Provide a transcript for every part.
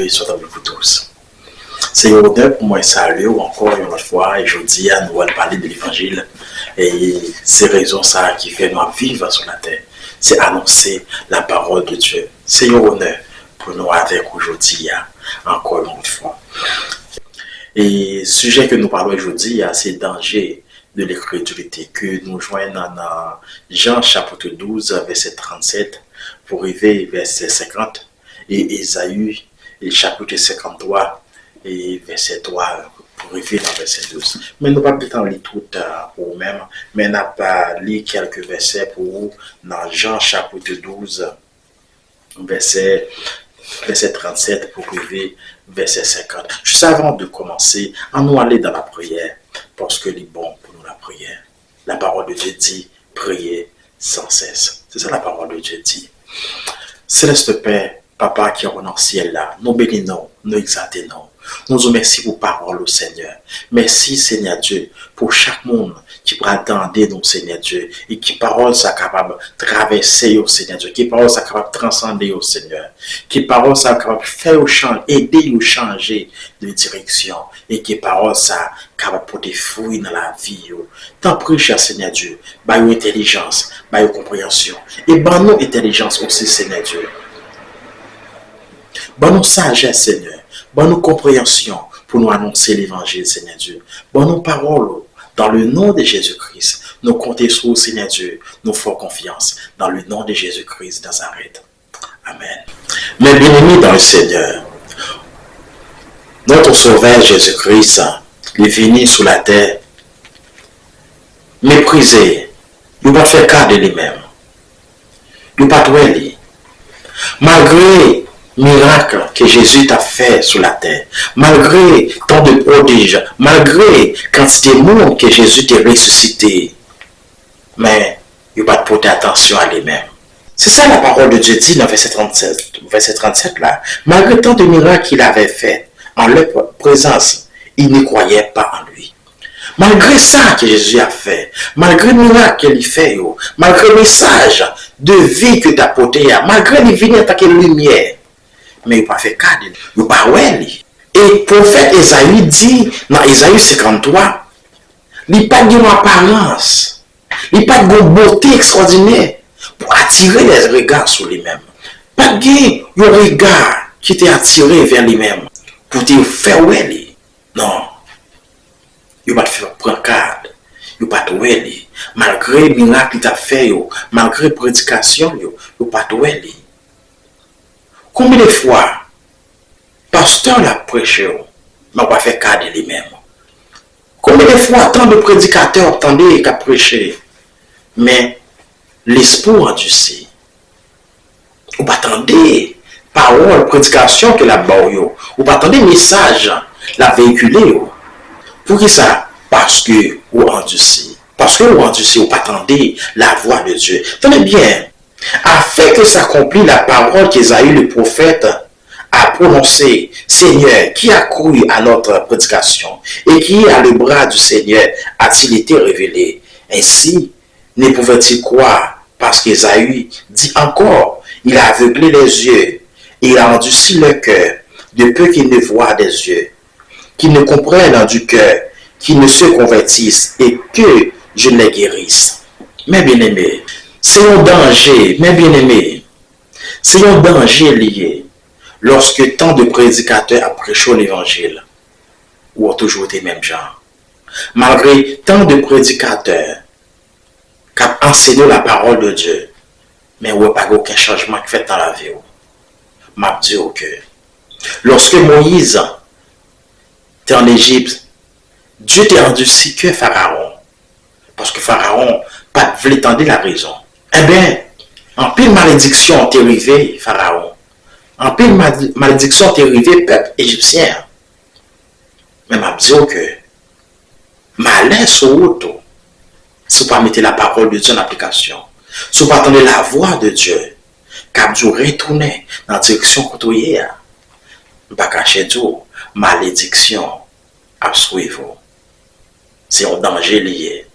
Soit avec vous tous. C'est un honneur pour moi et saluer encore une fois. Et je dis à nous allons parler de l'évangile. Et c'est raison ça qui fait nous vivre sur la terre. C'est annoncer la parole de Dieu. C'est un honneur pour nous avec aujourd'hui, encore une fois. Et le sujet que nous parlons aujourd'hui, c'est le danger de l'incrédulité que nous joignons dans Jean chapitre 12, verset 37, pour arriver verset 50, et Ésaïe, et chapitre 53, et verset 3, pour arriver dans verset 12. Mais nous ne pouvons pas lire tout pour nous-mêmes, mais nous n'avons pas lu quelques versets pour vous dans Jean chapitre 12, verset 37 pour arriver verset 50. Juste avant de commencer, on nous aller dans la prière, parce que c'est bon pour nous la prière. La parole de Dieu dit, priez sans cesse. C'est ça la parole de Dieu dit. Céleste Père, Papa qui est dans le ciel là, nous bénissons, nous exaltons. Nous vous remercions pour parole au Seigneur. Merci Seigneur Dieu pour chaque monde qui peut attendre nous Seigneur Dieu et qui parole ça capable de traverser au Seigneur Dieu, qui parole ça capable de transcender au Seigneur, qui parole ça capable de faire au change, aider ou changer de direction et qui parole ça capable de porter fruit dans la vie. Tant prie cher Seigneur Dieu, par une intelligence, par une compréhension et par nous intelligence aussi Seigneur Dieu. Bon nous sagesse, Seigneur. Bon nous compréhension pour nous annoncer l'évangile, Seigneur Dieu. Bon nous parole dans le nom de Jésus-Christ. Nous comptons sur Seigneur Dieu. Nous faisons confiance dans le nom de Jésus-Christ de Nazareth. Amen. Mes bien-aimés dans le Seigneur, notre Sauveur Jésus-Christ, il est venu sur la terre, méprisé. Il ne va pas faire cas de lui-même. Il ne va pas trouver. Malgré miracle que Jésus t'a fait sur la terre, malgré tant de prodiges, malgré quantité de monde que Jésus t'a ressuscité, mais il va pas porter attention à lui-même. C'est ça la parole de Dieu dit dans verset 37 là. Malgré tant de miracles qu'il avait fait en leur présence, il ne croyait pas en lui. Malgré ça que Jésus a fait, malgré le miracle qu'il fait, malgré le message de vie que tu as porté, malgré les vignes attaquer la lumière, mais il n'a pas fait cas de lui. Il n'a pas oué. Et le prophète Ésaïe dit, dans Ésaïe 53, il n'a pas d'une apparence, il n'a pas de beauté extraordinaire pour attirer les regards sur lui-même. Pas de regard qui t'est attiré vers lui-même pour te faire oué. Non. Il n'a pas fait prendre garde. Il n'a pas de oué. Malgré le miracle qu'il a fait, malgré la prédication, il n'a pas de oué. Combien de fois, pasteur l'a prêché, mais pas fait cas de lui-même. Combien de fois, tant de prédicateurs attendaient qu'à prêcher, mais l'espoir endurci. Ou pas attendez parole, prédication que la barre, ou pas attendez message, la véhiculer. Pour qui ça? Parce que ou endurci. Parce que ou endurci, ou pas attendez la voix de Dieu. Tenez bien. Afin que s'accomplit la parole qu'Ésaïe le prophète a prononcée, Seigneur, qui a couru à notre prédication et qui a le bras du Seigneur a-t-il été révélé. Ainsi, ne pouvait-il croire parce qu'Ésaïe dit encore, il a aveuglé les yeux et il a endurci le cœur de peu qu'il ne voit des yeux, qu'il ne comprenne du cœur, qu'il ne se convertisse et que je les guérisse. Mes bien-aimés, c'est un danger, mes bien-aimés, c'est un danger lié lorsque tant de prédicateurs ont prêché l'évangile ou ont toujours été même gens. Malgré tant de prédicateurs qui ont enseigné la parole de Dieu, mais il n'y a pas aucun changement qui fait dans la vie. Je dis que lorsque Moïse était en Égypte, Dieu t'a rendu si que Pharaon, parce que Pharaon pas voulait tendre la raison. Eh bien, en pile malédiction t'est arrivé, Pharaon. En pile malédiction t'est arrivé, peuple égyptien. Mais je dis que malheur sur auto, si vous ne pas mettre la parole de Dieu en application, si vous ne pas attendre la voix de Dieu, car Dieu retourne dans la direction que vous avez, ne pas cacher Dieu, malédiction à suivre. C'est un danger lié.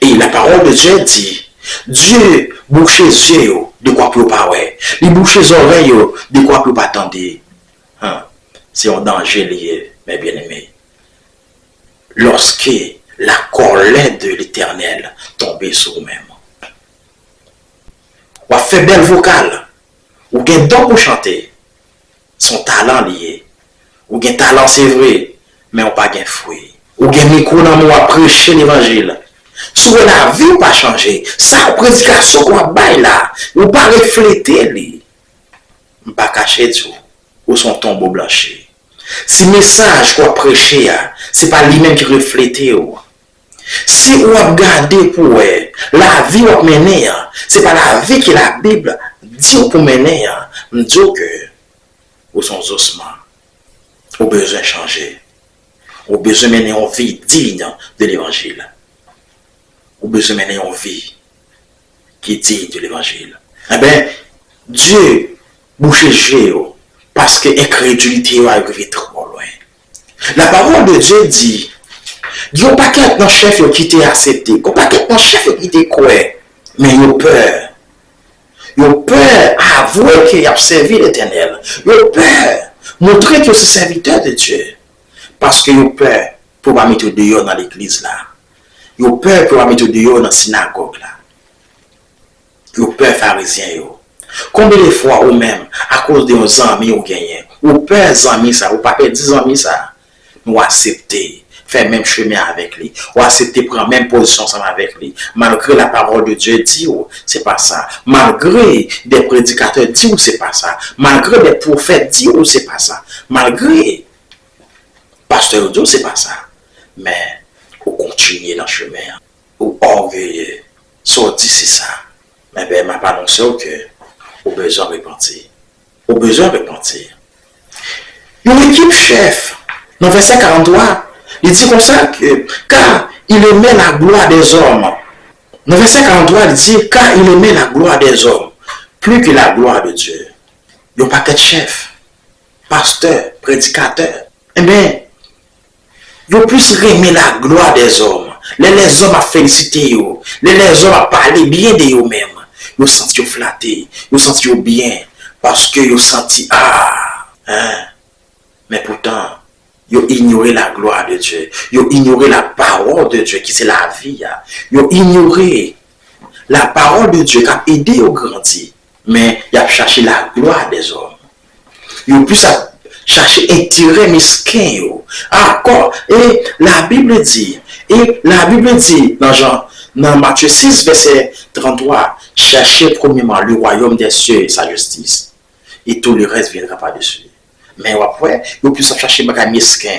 Et la parole de Dieu dit, Dieu bouche les yeux de quoi pour pas ouais. Il bouche les oreilles, de quoi pour pas attendre. Hein? C'est un danger lié, mes bien-aimés. Lorsque la colère de l'Éternel tombe sur vous-même. Ou a fait belle vocale, ou gen don pour chanter, son talent lié, ou gen talent c'est vrai, mais on pas gen fruit. Ou gen micro dans moi prêcher l'évangile. Souvent la vie ou pas changer, ça prédication qu'on bail là, ou pas refléter li. On pas cacher tout, ou son tombeau blanchi. Si message qu'on prêcher, c'est pas lui-même qui reflète. Si on regarde pour la vie qu'on mener, c'est pas la vie que la Bible dit pour mener. On dit que ou son ossements, au besoin de changer, au besoin de mener une vie digne de l'évangile, au besoin de mener une vie qui est digne de l'évangile. Eh bien, Dieu bouche géo parce que l'incrédulité a arrivé trop loin. La parole de Dieu dit, il n'y a pas qu'un chef qui t'a accepté, il n'y a pas qu'un chef qui t'a quoi, mais il a peur. Il a peur à avouer qu'il a servi l'Éternel. Il a peur montrer que c'est serviteur de Dieu. Parce qu'il a peur pour pas mettre dehors dans l'église là. Il a peur pour pas mettre dehors dans la synagogue là. Il a peur pharisien. Combien de fois ou même, à cause de nos amis ou gagné, ou peur amis ça, ou pas 10 amis ça, nous accepter, faire même chemin avec lui, ou accepter prendre même position ensemble avec lui, malgré la parole de Dieu dit ou c'est pas ça, malgré des prédicateurs dit ou c'est pas ça, malgré des prophètes dit ou c'est pas ça, malgré pasteur dit ou c'est pas ça, mais ou continuer dans le chemin, ou orgueilleux, sorti c'est ça, mais ben m'a pas annoncé que au besoin de repentir. Au besoin de repentir. Une équipe chef, dans verset 43, il dit comme ça que, car il aimait la gloire des hommes. Dans verset 43, il dit, car il aimait la gloire des hommes, plus que la gloire de Dieu. Il n'y a pas qu'être chef, pasteur, prédicateur. Eh bien, il y a plus aimer la gloire des hommes. Les hommes à féliciter, les hommes à parler bien de eux-mêmes. Vous sentez flatté, vous sentez bien, parce que vous sentez mais pourtant, vous ignorez la gloire de Dieu, vous ignorez la parole de Dieu qui c'est la vie, vous ignorez la parole de Dieu qui a aidé au grandir, mais vous avez cherché la gloire des hommes, vous plus chercher intérêt mesquin, et la Bible dit dans Matthieu 6, verset 33, cherchez premièrement le royaume des cieux et sa justice. Et tout le reste viendra par-dessus. Mais après, vous plus chercher bagage mesquin.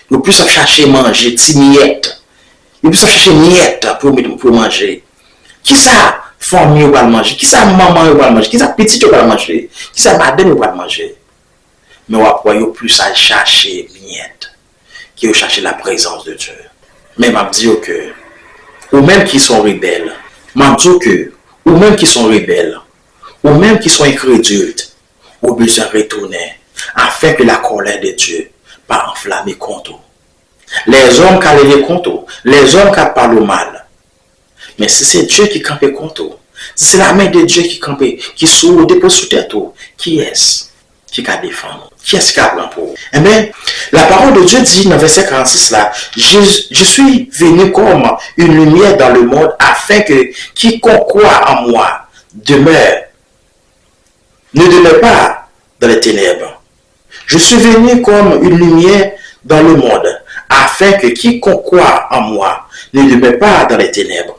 Vous plus chercher manger, petite miette. Vous plus chercher miette pour manger. Qui ça, famille va manger? Qui ça, maman va manger? Qui ça, petit va manger? Qui ça, madame va manger? Mais après, vous plus chercher miette. Qui vous chercher la présence de Dieu. Mais m'a dit que ou même qui sont rebelles, m'a dit que, ou même qui sont rebelles, ou même qui sont incrédules, ou besoin de retourner, afin que la colère de Dieu pas enflammer contre eux. Les hommes qui ont contre eux, les hommes qui parlent mal. Mais si c'est Dieu qui campe contre eux, si c'est la main de Dieu qui campe, qui dépose sous tête, qui est-ce qui a défendu? Qui est-ce qui a pris pour vous? Eh bien, la parole de Dieu dit dans verset 46 là, je suis venu comme une lumière dans le monde afin que quiconque croit en moi demeure, ne demeure pas dans les ténèbres. Je suis venu comme une lumière dans le monde afin que quiconque croit en moi ne demeure pas dans les ténèbres.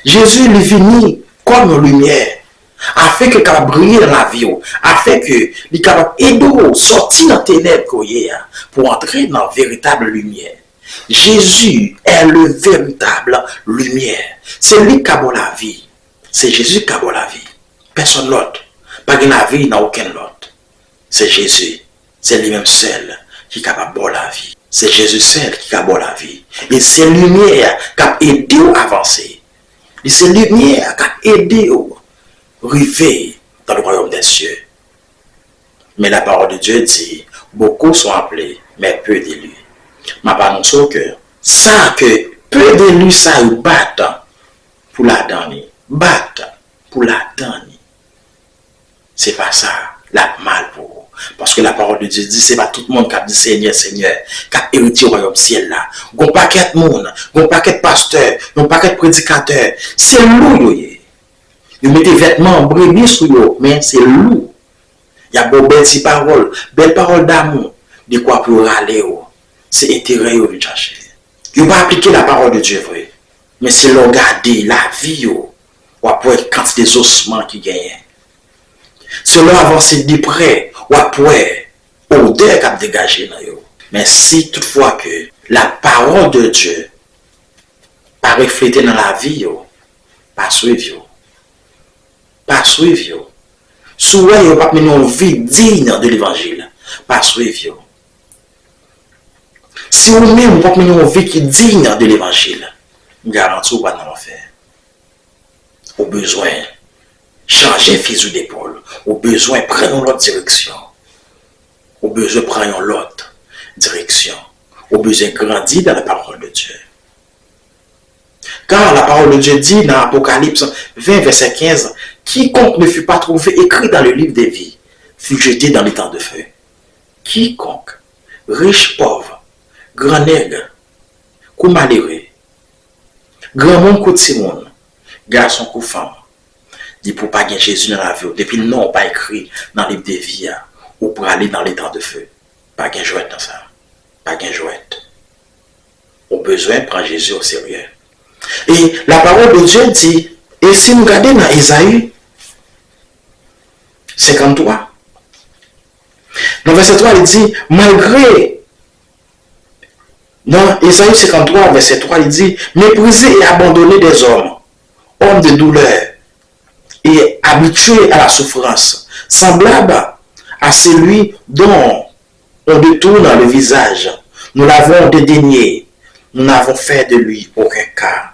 Jésus est venu comme une lumière afin que ça brille dans la vie, afin que les capables aider sortir dans les ténèbres pour entrer dans la véritable lumière. Jésus est le véritable lumière. C'est lui qui a la vie. C'est Jésus qui a la vie. Personne d'autre. Pas de la vie n'a aucun autre. C'est Jésus. C'est lui-même seul qui est capable de la vie. C'est Jésus seul qui a la vie. Et c'est lumière qui a aidé à avancer. Et c'est lumière qui a aidé à arriver dans le royaume des cieux. Mais la parole de Dieu dit, beaucoup sont appelés, mais peu d'élus. Ma annonce que ça que peu d'élus ça battent pour la dernière, battent pour l'attendre. C'est pas ça, la mal pour vous. Parce que la parole de Dieu dit, c'est pas tout le monde qui a dit Seigneur, Seigneur, qui a hérité au royaume ciel là. Gon paquet de monde, gon paquet de pasteurs, gon paquet de prédicateurs. C'est loup, vous mettez vêtements brebis sur vous, mais c'est loup. Il y a beau belle parole d'amour, de quoi pour râler. C'est intérêt vous chercher. Vous pas appliquer la parole de Dieu, vrai. Mais c'est le garder la vie, ou après quantité des ossements qui gagnent. C'est là avancer de près, ou après odeur qui a dégagé dans vous. Mais si toutefois que la parole de Dieu pas reflétée dans la vie, pas suivre, pas suivre. Souvent, vous pas mener une vie digne de l'évangile, pas suivre. Si vous-même, vous pas mener une vie qui est digne de l'évangile, garantis vous pas dans l'enfer. Au besoin, changer fusil d'épaule. Au besoin, prenons l'autre direction. Au besoin, prenons l'autre direction. Au besoin, grandir dans la parole de Dieu. Car la parole de Dieu dit dans Apocalypse 20, verset 15, quiconque ne fut pas trouvé écrit dans le livre des vies fut jeté dans les temps de feu. Quiconque, riche, pauvre, grand nègre, coup malheureux, grand monde, coup de simon, garçon, coup femme, dit pour pas gagner Jésus dans la vie, depuis le nom pas écrit dans le livre des vies, ou pour aller dans les temps de feu. Pas gagner jouet dans ça. Pas gagner jouet. Au besoin, prend Jésus au sérieux. Et la parole de Dieu dit, et si nous regardons dans Isaïe 53, dans verset 3, il dit, malgré, dans Isaïe 53, verset 3, il dit, méprisé et abandonné des hommes de douleur et habitués à la souffrance, semblable à celui dont on détourne le visage. Nous l'avons dédaigné, nous n'avons fait de lui aucun cas.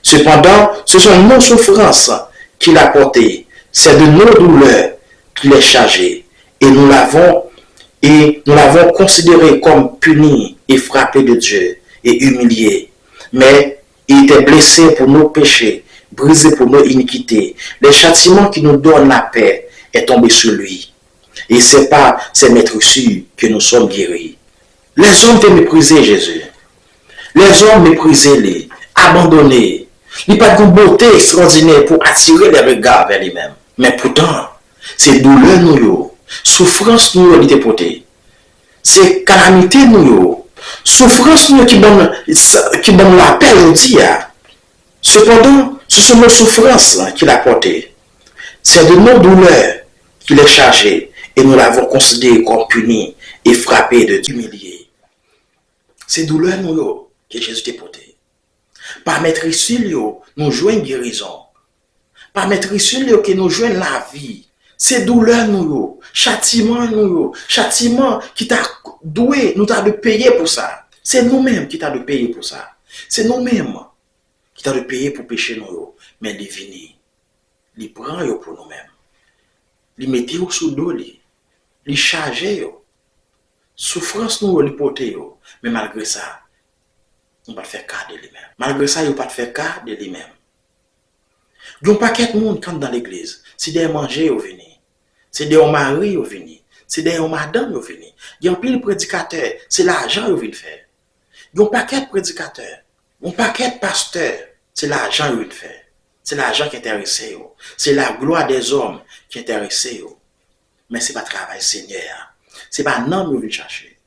Cependant, ce sont nos souffrances qu'il a portées, c'est de nos douleurs qu'il est chargé, et nous l'avons considéré comme puni et frappé de Dieu et humilié. Mais il était blessé pour nos péchés, brisé pour nos iniquités. Le châtiment qui nous donne la paix est tombé sur lui. Et c'est par ses maîtresses que nous sommes guéris. Les hommes veulent mépriser Jésus. Les hommes méprisaient-les, abandonnés. Il n'y a pas de beauté extraordinaire pour attirer les regards vers lui-même. Mais pourtant, c'est douleur nous, souffrance nous qui portée. C'est calamité nous, souffrance nous qui donne la paix aujourd'hui. Cependant, ce sont nos souffrances qu'il a portées. C'est de nos douleurs qu'il est chargé et nous l'avons considéré comme puni et frappé de humilié. C'est douleur nous que Jésus t'a porté. Par mettre ici, nous jouons une guérison. Par mettre ici, que nous jouons la vie. C'est douleur nous, châtiment qui t'a doué, nous t'a de payer pour ça. C'est nous-mêmes qui t'a de payer pour ça. C'est nous-mêmes qui t'a de payer pour pécher nous. Mais les venir, les prendre pour nous-mêmes. Les mettre sous dos, les charger. Souffrance nous, les porter. Mais malgré ça, on ne va pas faire cas de lui-même. Malgré ça, il ne va pas faire cas de lui-même. Il y a un paquet de monde quand dans l'église. C'est des manger au venir. C'est des maris au venir. C'est des madames au venir. Il y a un pile prédicateur. C'est l'argent au venir faire. Il y a un paquet de prédicateurs. Un paquet de pasteurs. C'est l'argent au venir faire. C'est l'argent qui intéresse. C'est la gloire des hommes qui intéresse. Mais ce n'est pas le travail Seigneur. Ce n'est pas un homme qui veut chercher.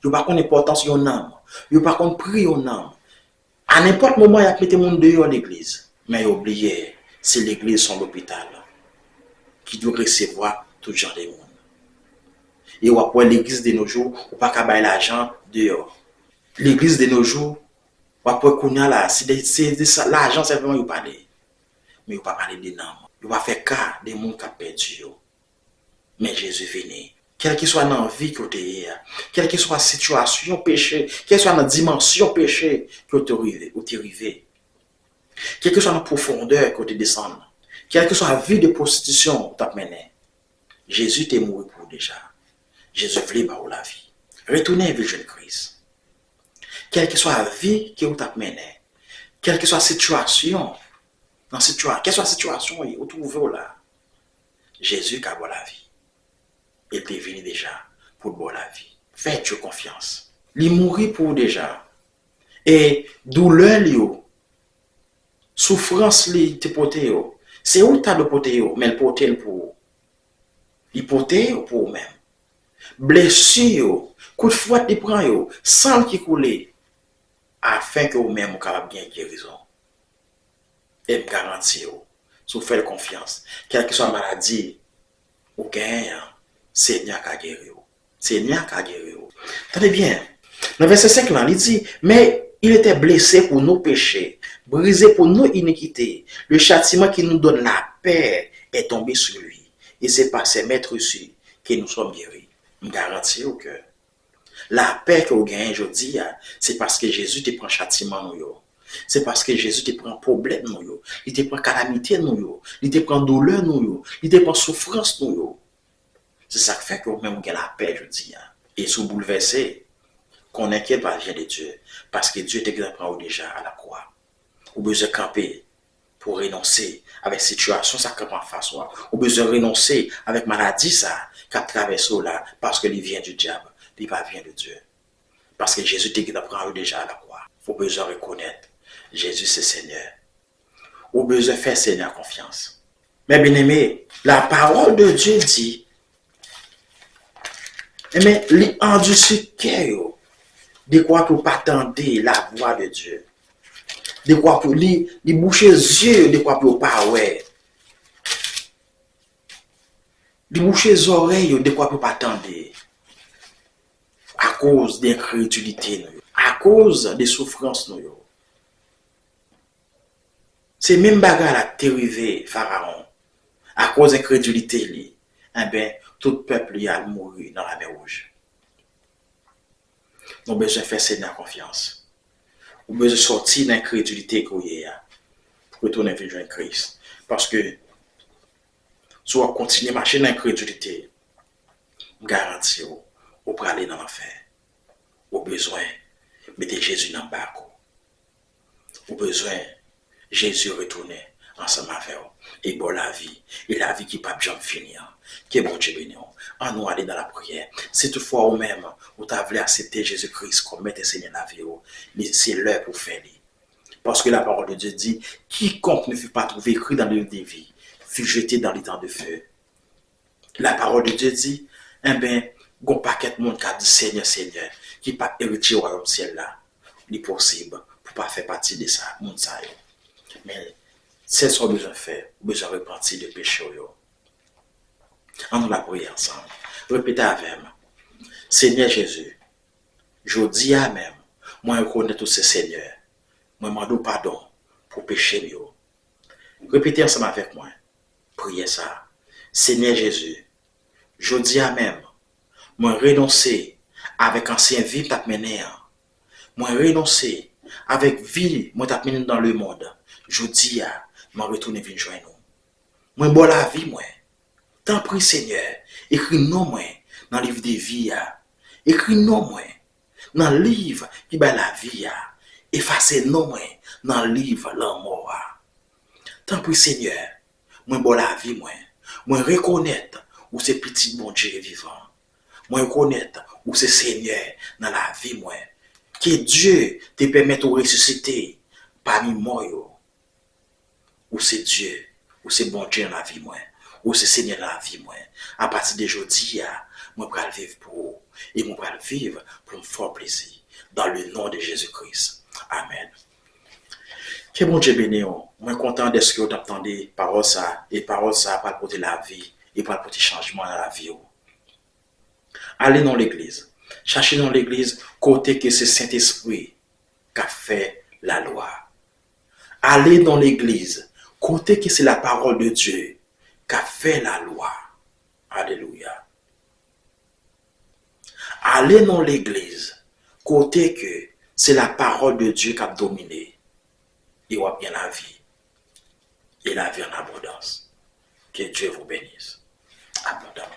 Il n'y a pas d'importance de homme. Il n'y a pas de prix au homme. À n'importe moment, il y a mis des gens dehors l'église. Mais oubliez, c'est l'église son hôpital qui doit recevoir tout genre de monde. Et après l'église de nos jours, on ne peut pas bailler l'argent dehors. L'église de nos jours, après qu'on a là, c'est l'argent simplement il parler. Mais il ne pas parler des noms. Il va faire cas des gens qui ont perdu. Mais Jésus venait. Quelle que soit dans la vie que tu es, quelle que soit la situation péché, quelle que soit la dimension péché que tu es arrivé, quelle que soit la profondeur que tu descends, quelle que soit la vie de prostitution que tu as menée, Jésus t'est mort pour déjà. Jésus voulait pour la vie. Retournez à la jeune Christ. Quelle que soit la vie que tu as menée, quelle que soit la situation dans cette situation, quelle soit la situation où tu trouves là, Jésus qui a la vie. Il est venu déjà pour boire la vie. Faites-tu confiance. Il mourit pour déjà. Et douleur, souffrance, te porter. C'est où tu as le porter, mais le porter pour. Il porter pour vous-même. Blessure, coup de fouet, il prend, sang qui coule, afin que vous-même, vous capable bien guérison. Et me garantir, si vous faites confiance, quelle que soit la maladie, ou gagne, Seigneur qui a guéri. Seigneur qui a guéri. Tenez bien, dans verset 5, là, il dit, mais il était blessé pour nos péchés, brisé pour nos iniquités. Le châtiment qui nous donne la paix est tombé sur lui. Et c'est par ses maîtres reçus que nous sommes guéris. Je garantis que la paix que vous gagnez aujourd'hui, c'est parce que Jésus te prend châtiment. C'est parce que Jésus te prend problème. Il te prend calamité. Il te prend douleur. Il te prend souffrance. C'est ça qui fait que vous-même vous gagnez la paix aujourd'hui. Et sous bouleversé, qu'on inquiète par le de Dieu. Parce que Dieu t'exemple déjà à la croix. Vous besoin de camper pour renoncer avec la situation ça campe en face. Vous besoin de renoncer avec maladie ça qui traverse là parce qu'il vient du diable. Il pas vient de Dieu. Parce que Jésus t'exemple déjà à la croix. Vous besoin de reconnaître Jésus c'est Seigneur. Vous besoin de faire Seigneur confiance. Mais bien aimé, la parole de Dieu dit, mais les endurcis cœur de quoi pour pas attendre la voix de Dieu. De quoi pour les boucher les yeux, de quoi pour pas ouais. De boucher les oreilles, de quoi pour pas attendre. À cause d'incrédulité, à cause des souffrances. C'est même bagarre à t'arriver, Pharaon. À cause d'incrédulité, eh bien, tout peuple y a mouru dans la mer rouge. Nous avons besoin de faire Seigneur confiance. Nous avons besoin de sortir de l'incrédulité pour retourner vers Christ. Parce que si on continue à marcher dans l'incrédulité, je garantis vous pour aller dans l'enfer. Vous avez besoin de mettre Jésus dans le bac. Vous avez besoin de Jésus retourner ensemble avec vous. Et bon la vie. Et la vie qui ne peut jamais finir. Qui est bon Dieu béni. En nous aller dans la prière. Si toutefois vous-même, vous avez accepté Jésus-Christ comme maître et Seigneur de la vie, c'est l'heure pour faire. Parce que la parole de Dieu dit, quiconque ne fut pas trouvé écrit dans le livre des vies, fut jeté dans les temps de feu. La parole de Dieu dit, eh bien, il y a un paquet de monde qui a dit Seigneur, Seigneur, qui pas héritier au royaume ciel là. Il est possible pour pas faire partie de ça, monde ça. Mais c'est ce qu'on a besoin de faire, besoin de repentir de péché. On nous la prière ensemble. Répétez avec moi. Seigneur Jésus, je dis à même, moi je reconnais tous ces seigneurs. Moi je demande pardon pour péché. Répétez ensemble avec moi. Priez ça. Seigneur Jésus, je dis à même, moi renoncer avec ancien vie t'as mené. Moi renoncer avec vie moi t'as mené dans le monde. Je dis à moi retourner venir joindre nous. Moi bon la vie moi. T'en prie Seigneur, écris non moi dans le livre de vie. Écris non moi dans le livre qui bat la vie. Effacez non moi dans le livre la mort. T'en prie Seigneur, moi bon la vie moi. Moi reconnaître où c'est petit bon Dieu vivant. Moi reconnaître où c'est Seigneur dans la vie moi. Que Dieu te permette de ressusciter parmi moi. Où c'est Dieu, où c'est bon Dieu dans la vie moi. Où c'est Seigneur dans la vie moi. À partir d'aujourd'hui, moi je vais vivre pour vous. Et moi je vais vivre pour me faire plaisir. Dans le nom de Jésus-Christ. Amen. Que bon Dieu béni. Moi content de ce que vous entendez parole ça. Et parole ça pour porter la vie. Et pour porter changement dans la vie. Allez dans l'église. Cherchez dans l'église côté que c'est Saint-Esprit qui a fait la loi. Allez dans l'église côté que c'est la parole de Dieu qui a fait la loi. Alléluia. Allez dans l'église côté que c'est la parole de Dieu qui a dominé. Et on a bien la vie. Et la vie en abondance. Que Dieu vous bénisse abondamment.